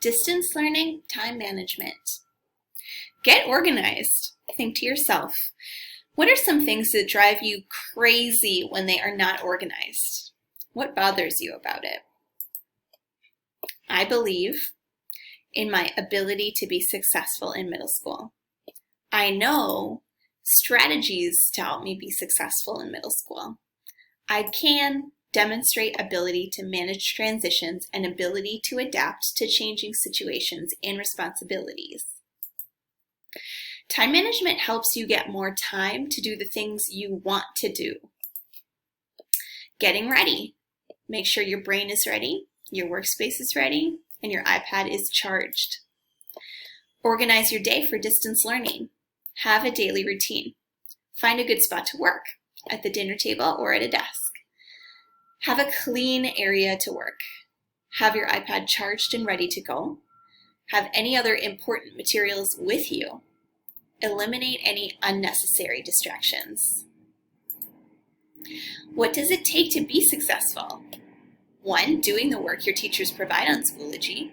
Distance learning, time management. Get organized. Think to yourself, what are some things that drive you crazy when they are not organized? What bothers you about it? I believe in my ability to be successful in middle school. I know strategies to help me be successful in middle school. I can demonstrate ability to manage transitions and ability to adapt to changing situations and responsibilities. Time management helps you get more time to do the things you want to do. Getting ready. Make sure your brain is ready, your workspace is ready, and your iPad is charged. Organize your day for distance learning. Have a daily routine. Find a good spot to work, at the dinner table or at a desk. Have a clean area to work. Have your iPad charged and ready to go. Have any other important materials with you. Eliminate any unnecessary distractions. What does it take to be successful? 1, doing the work your teachers provide on Schoology.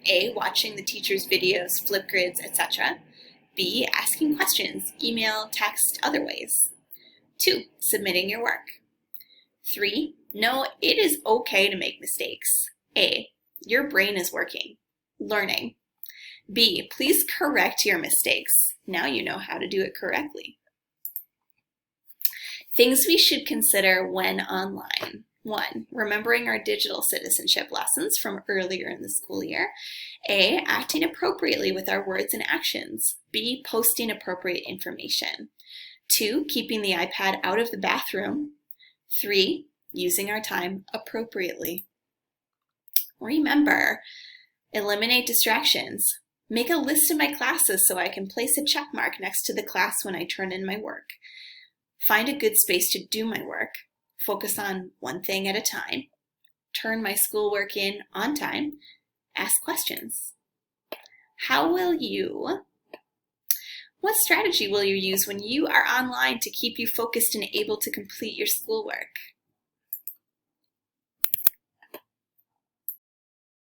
A, watching the teacher's videos, flip grids, etc. B, asking questions, email, text, other ways. 2, submitting your work. 3, know it is okay to make mistakes. A, your brain is working, learning. B, please correct your mistakes. Now you know how to do it correctly. Things we should consider when online. 1, remembering our digital citizenship lessons from earlier in the school year. A, acting appropriately with our words and actions. B, posting appropriate information. 2, keeping the iPad out of the bathroom. 3, using our time appropriately. Remember, eliminate distractions. Make a list of my classes so I can place a check mark next to the class when I turn in my work. Find a good space to do my work. Focus on one thing at a time. Turn my schoolwork in on time. Ask questions. What strategy will you use when you are online to keep you focused and able to complete your schoolwork?